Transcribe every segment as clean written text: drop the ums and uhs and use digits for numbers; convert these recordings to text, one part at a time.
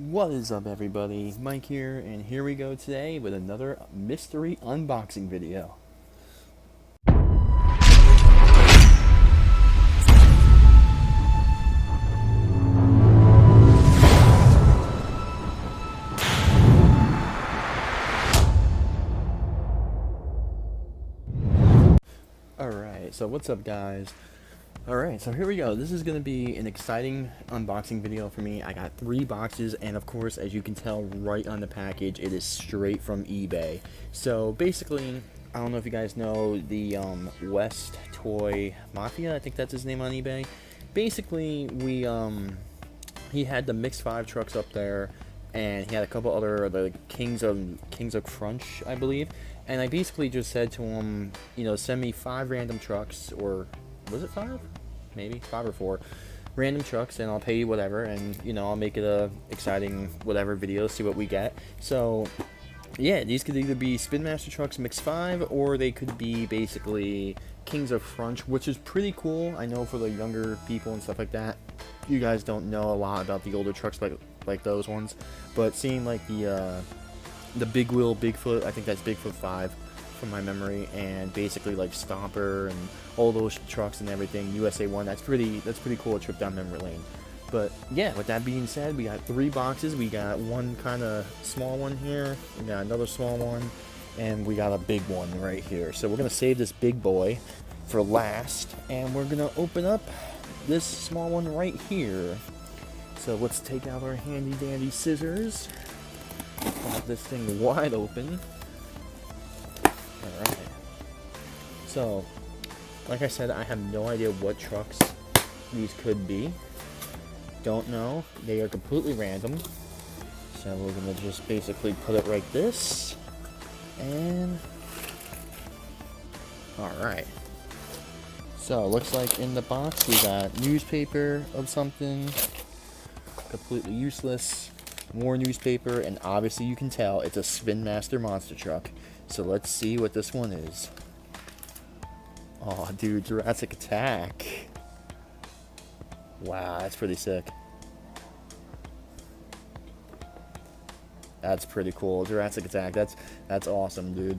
What is up, everybody? Mike here, and here we go today with another mystery unboxing video. Alright, so what's up, guys? Alright, so here we go. This is going to be an exciting unboxing video for me. I got 3 boxes, and of course, as you can tell right on the package, it is straight from eBay. So basically, I don't know if you guys know the WestCoastToyMafia, I think that's his name on eBay. Basically, he had the Mix 5 trucks up there, and he had a couple other, the Kings of Crunch, I believe. And I basically just said to him, you know, send me 5 random trucks, or was it 5? Maybe 5 or 4 random trucks, and I'll pay you whatever, and you know, I'll make it a exciting whatever video, see what we get. So yeah, these could either be SpinMaster trucks Mix 5, or they could be basically Kings of Crunch, which is pretty cool. I know for the younger people and stuff like that, you guys don't know a lot about the older trucks like those ones, but seeing like the big wheel Bigfoot, I think that's Bigfoot 5 from my memory, and basically like Stomper and all those trucks and everything, USA 1, that's pretty cool, a trip down memory lane. But yeah, with that being said, we got 3 boxes. We got one kind of small one here, we got another small one, and we got a big one right here. So we're gonna save this big boy for last, and we're gonna open up this small one right here. So let's take out our handy dandy scissors, pop this thing wide open. Alright, so like I said, I have no idea what trucks these could be. Don't know. They are completely random. So we're gonna just basically put it like this. And alright. So looks like in the box we got newspaper of something. Completely useless. More newspaper, and obviously you can tell it's a SpinMaster monster truck. So let's see what this one is. Oh, dude, Jurassic Attack. Wow, that's pretty sick. That's pretty cool. Jurassic Attack, that's awesome, dude.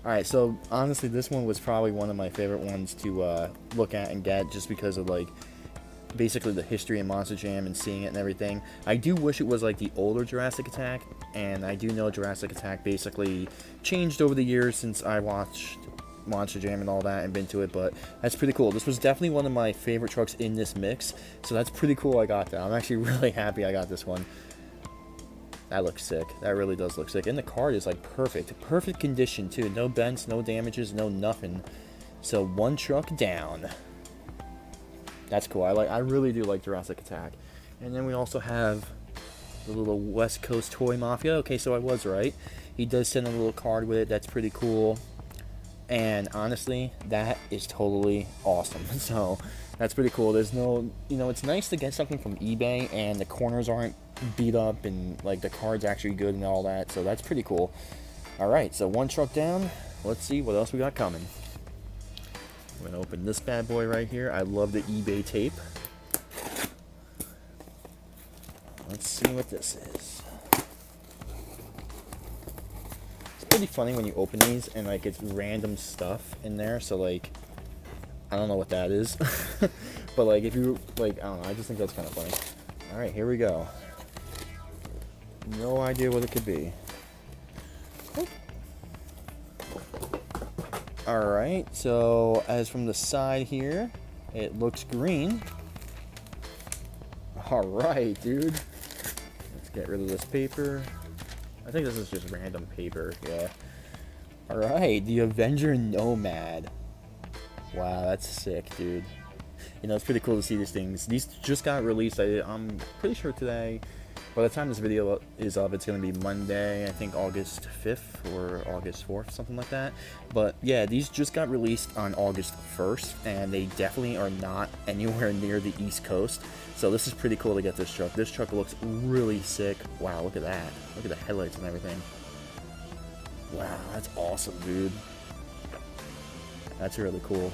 Alright, so honestly, this one was probably one of my favorite ones to look at and get, just because of like basically the history of MonsterJam and seeing it and everything. I do wish it was like the older Jurassic Attack, and I do know Jurassic Attack basically changed over the years since I watched MonsterJam and all that and been to it, but that's pretty cool. This was definitely one of my favorite trucks in this mix, so that's pretty cool I got that. I'm actually really happy I got this one. That looks sick. That really does look sick. And the card is like perfect condition too. No bends, no damages, no nothing. So 1 truck down. That's cool. I really do like Jurassic Attack. And then we also have the little WestCoastToyMafia. Okay, so I was right. He does send a little card with it. That's pretty cool. And honestly, that is totally awesome. So that's pretty cool. There's no, you know, it's nice to get something from eBay and the corners aren't beat up and like the card's actually good and all that. So that's pretty cool. Alright, so 1 truck down. Let's see what else we got coming. I'm going to open this bad boy right here. I love the eBay tape. Let's see what this is. It's pretty funny when you open these and like it's random stuff in there. So like, I don't know what that is. But like if you, like, I don't know. I just think that's kind of funny. Alright, here we go. No idea what it could be. Alright, so as from the side here, it looks green. Alright, dude. Let's get rid of this paper. I think this is just random paper, yeah. Alright, the Avenger Nomad. Wow, that's sick, dude. You know, it's pretty cool to see these things. These just got released, I'm pretty sure today. By the time this video is up, it's going to be Monday, I think August 5th or August 4th, something like that. But yeah, these just got released on August 1st, and they definitely are not anywhere near the East Coast. So this is pretty cool to get this truck. This truck looks really sick. Wow, look at that. Look at the headlights and everything. Wow, that's awesome, dude. That's really cool.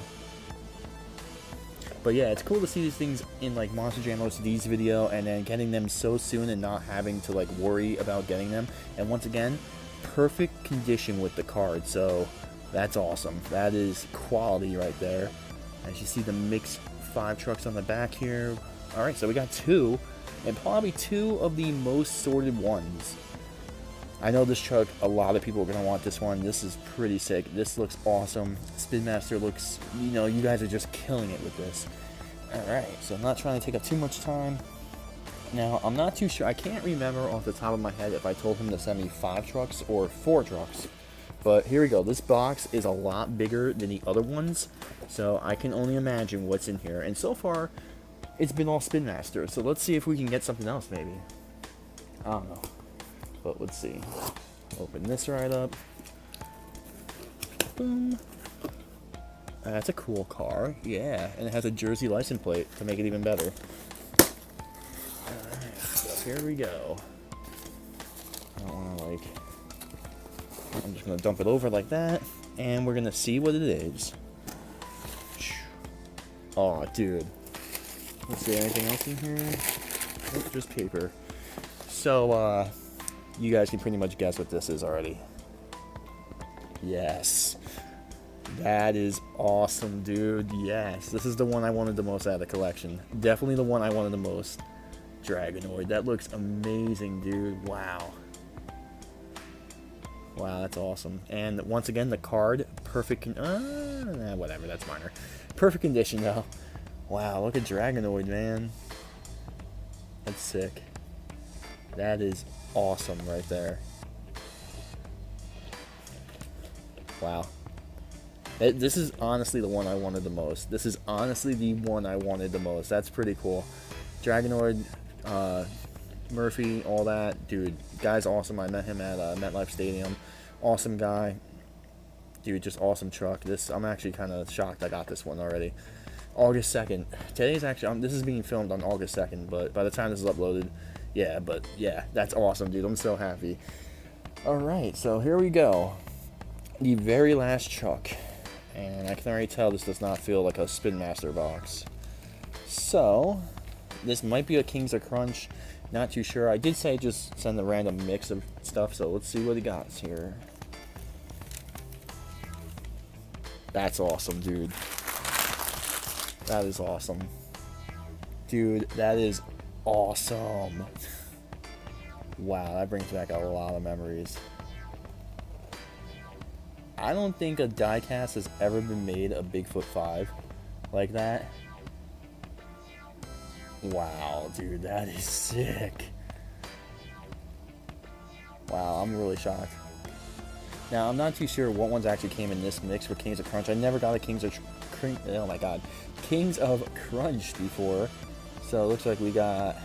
But yeah, it's cool to see these things in like MonsterJam OCD's video, and then getting them so soon and not having to like worry about getting them. And once again, perfect condition with the card, so that's awesome. That is quality right there. As you see the Mix 5 trucks on the back here. Alright, so we got 2, and probably 2 of the most sorted ones. I know this truck, a lot of people are going to want this one. This is pretty sick. This looks awesome. SpinMaster looks, you know, you guys are just killing it with this. Alright, so I'm not trying to take up too much time. Now, I'm not too sure. I can't remember off the top of my head if I told him to send me 5 trucks or 4 trucks. But here we go. This box is a lot bigger than the other ones, so I can only imagine what's in here. And so far, it's been all SpinMaster. So let's see if we can get something else, maybe. I don't know. But let's see. Open this right up. Boom. That's a cool car. Yeah, and it has a Jersey license plate to make it even better. Alright, so here we go. I don't want to, like... I'm just going to dump it over like that, and we're going to see what it is. Oh, dude. Let's see, anything else in here? Oh, just paper. So, you guys can pretty much guess what this is already. Yes. That is awesome, dude. Yes. This is the one I wanted the most out of the collection. Definitely the one I wanted the most. Dragonoid. That looks amazing, dude. Wow. Wow, that's awesome. And once again, the card, perfect whatever, that's minor. Perfect condition, though. Wow, look at Dragonoid, man. That's sick. That is awesome right there. Wow. This is honestly the one I wanted the most. This is honestly the one I wanted the most. That's pretty cool. Dragonoid, Murphy, all that. Dude, guy's awesome. I met him at MetLife Stadium. Awesome guy. Dude, just awesome truck. I'm actually kind of shocked I got this one already. August 2nd. Today's actually, this is being filmed on August 2nd, but by the time this is uploaded, yeah, but yeah, that's awesome, dude. I'm so happy. Alright, so here we go. The very last truck. And I can already tell this does not feel like a SpinMaster box. So, this might be a Kings of Crunch. Not too sure. I did say just send a random mix of stuff, so let's see what he got here. That's awesome, dude. That is awesome. Dude, that is awesome. Wow, that brings back a lot of memories. I don't think a diecast has ever been made of Bigfoot 5 like that. Wow, dude, that is sick. Wow, I'm really shocked. Now, I'm not too sure what ones actually came in this mix with Kings of Crunch. I never got a Kings of Kings of Crunch before. So it looks like we got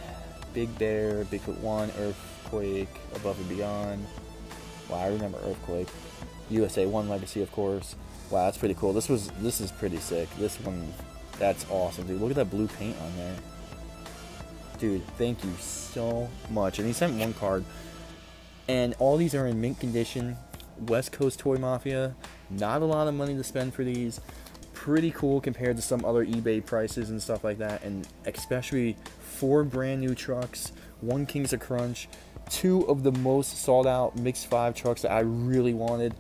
Big Bear, Bigfoot 1, Earthquake, Above and Beyond. Wow, I remember Earthquake. USA 1 Legacy, of course. Wow, that's pretty cool. This is pretty sick. This one, that's awesome, dude. Look at that blue paint on there. Dude, thank you so much. And he sent one card. And all these are in mint condition. West Coast Toy Mafia. Not a lot of money to spend for these. Pretty cool compared to some other eBay prices and stuff like that. And especially 4 brand new trucks. 1 Kings of Crunch. 2 of the most sold out Mix 5 trucks that I really wanted.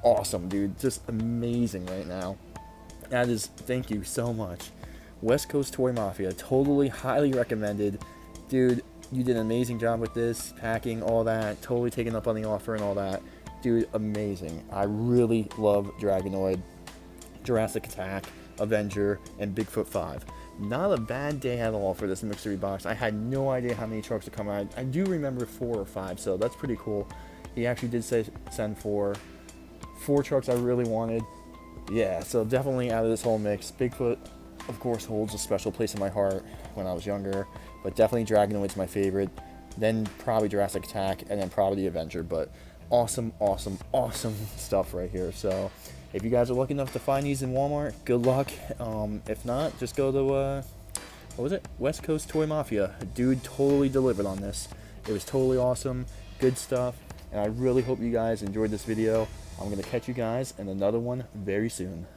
Awesome, dude. Just amazing right now. That is, thank you so much. West Coast Toy Mafia, totally highly recommended. Dude, you did an amazing job with this, packing, all that, totally taking up on the offer and all that. Dude, amazing. I really love Dragonoid, Jurassic Attack, Avenger, and Bigfoot 5. Not a bad day at all for this mystery box. I had no idea how many trucks would come out. I do remember 4 or 5, so that's pretty cool. He actually did say send 4 trucks I really wanted. Yeah, so definitely out of this whole mix, Bigfoot, of course, holds a special place in my heart when I was younger, but definitely Dragonoid's my favorite, then probably Jurassic Attack, and then probably the Avenger. But awesome, awesome, awesome stuff right here. So if you guys are lucky enough to find these in Walmart, good luck. If not, just go to what was it, West Coast Toy Mafia. Dude totally delivered on this. It was totally awesome, good stuff, and I really hope you guys enjoyed this video. I'm going to catch you guys in another one very soon.